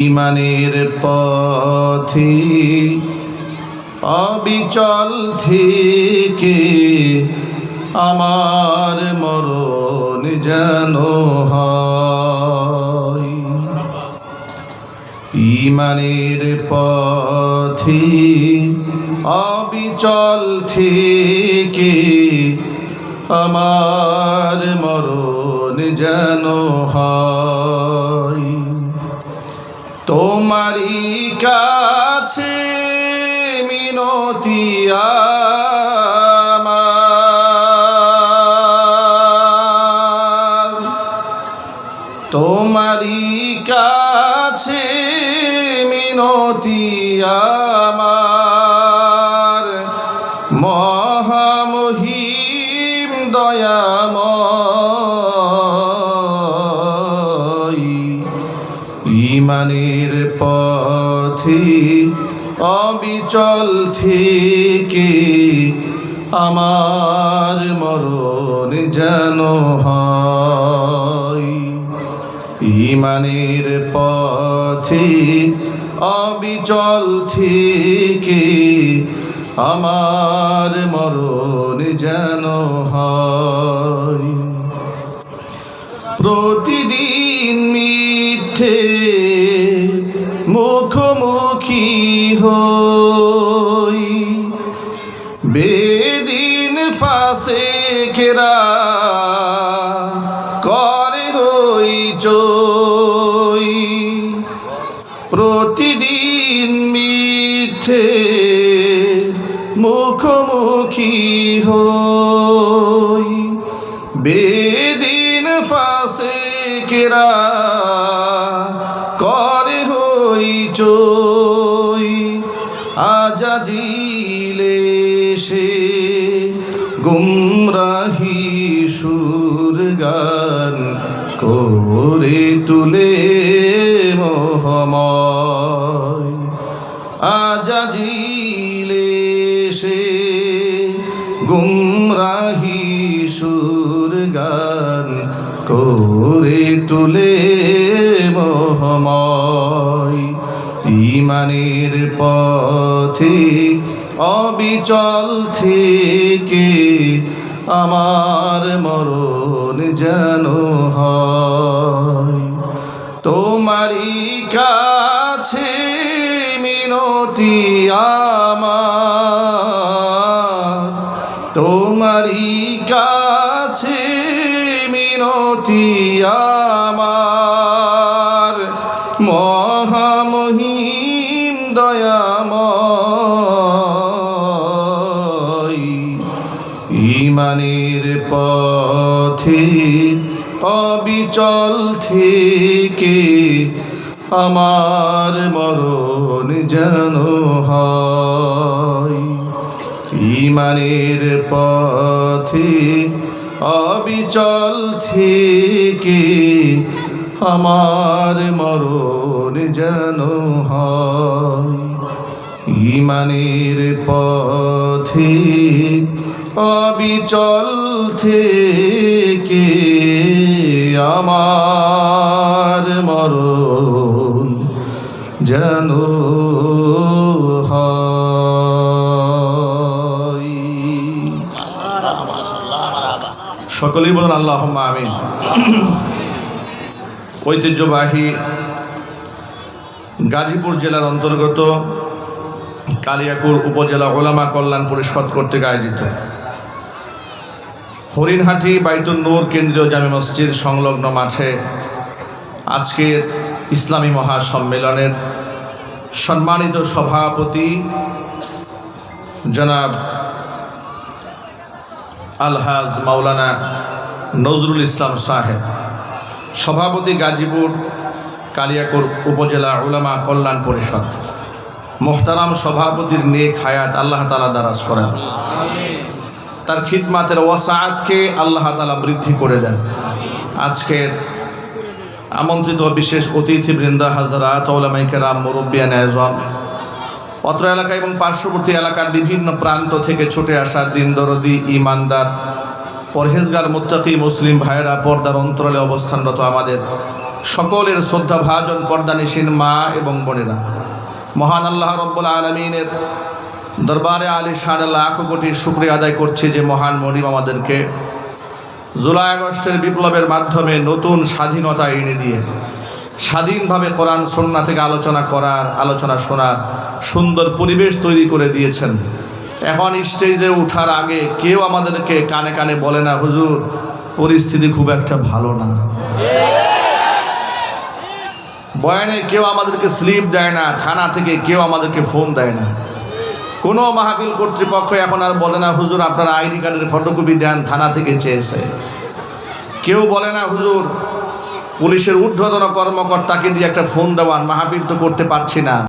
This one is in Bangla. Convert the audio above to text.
ইমানের পথে অবিচল থেকে আমার মরণ যেন হয়। ইমানের পথে অবিচল থেকে আমার মরণ যেন হয়। তোমারই কাছে মিনতি আমার, তোমারই কাছে মিনতি আমার, মহামহিম দয়াময়। ইমানের পথে অবিচল থেকে আমার মরণ যেন হয়। ইমানের পথে অবিচল থেকে আমার মরণ যেন হয়। প্রতিদিন মিথ্যে মুখোমুখি হই, বেদিন ফাসেকেরা করে হইচই। প্রতিদিন মিথ্যে মুখোমুখি হই, বেদিন ফাসেকেরা করে হইচই। আজাজিলে সে গুমরাহি সুর গান করে তুলে মোহময়। আজাজিলে সে গুমরাহি সুর গান করে তুলে মোহময়। ইমানের পথে অবিচল থেকে আমার মরণ যেন হয়। তোমারই কাছে মিনতি আমার, তোমারই কাছে মিনতি আমার, মহামহিম দয়াময়। ইমানের পথে অবিচল থেকে আমার মরণ যেন হয়। ইমানের পথে অবিচল থেকে আমার মরণ যেন হয়। ইমানের পথে অবিচল থেকে আমার মরণ যেন হয়। সকলেই বলেন আল্লাহুম্মা আমিন। ঐতিহ্যবাহী গাজীপুর জেলার অন্তর্গত কালিয়াকৈর উপজেলা ওলামা কল্যাণ পরিষদ কর্তৃক আয়োজিত হরিণহাটি বাইতুন নূর কেন্দ্রীয় জামে মসজিদ সংলগ্ন মাঠে আজকের ইসলামী মহাসম্মেলনের সম্মানিত সভাপতি জনাব আলহাজ মাওলানা নজরুল ইসলাম সাহেব, সভাপতি গাজীপুর কালিয়াকৈর উপজেলা ওলামা কল্যাণ পরিষদ, মোহতারাম সভাপতির নেক হায়াত আল্লাহ তাআলা দারাজ করেন, তার খিদমাতের ওয়াসাআতকে আল্লাহ তাআলা বৃদ্ধি করে দেন। আজকের আমন্ত্রিত বিশেষ অতিথিবৃন্দ হাজরাত, উলামায়ে কেরাম, মুরব্বিয়ান আযম, অত্র এলাকা এবং পার্শ্ববর্তী এলাকার বিভিন্ন প্রান্ত থেকে ছুটে আসা দিন দরদি, ইমানদার, পরহেজগার, মুত্তাকি মুসলিম ভাইয়েরা, পর্দার অন্তরালে অবস্থানরত আমাদের সকলের শ্রদ্ধাভাজন পর্দানিসীন মা এবং বোনেরা, মহান আল্লাহ রব্বুল আলামিনের দরবারে আলিশান লাখ কোটি শুকরিয়া আদায় করছি যে মহান মনিব আমাদেরকে জুলাই আগস্টের বিপ্লবের মাধ্যমে নতুন স্বাধীনতা এনে দিয়ে স্বাধীনভাবে কোরআন সুন্নাহ থেকে আলোচনা করার, আলোচনা শোনার সুন্দর পরিবেশ তৈরি করে দিয়েছেন। এখন স্টেজে ওঠার আগে কেউ আমাদেরকে কানে কানে বলে না, হুজুর পরিস্থিতি খুব একটা ভালো না। বয়ানে কেউ আমাদেরকে স্লিপ দেয় না, থানা থেকে কেউ আমাদেরকে ফোন দেয় না। কোনো মাহফিল কর্তৃপক্ষ এখন আর বলে না, হুজুর আপনার আইডি কার্ডের ফটোকপি দেন, থানা থেকে চেয়েছে। কেউ বলে না, হুজুর পুলিশের ঊর্ধ্বতন কর্মকর্তাকে দিয়ে একটা ফোন দেওয়ান, মাহফিল তো করতে পারছি না।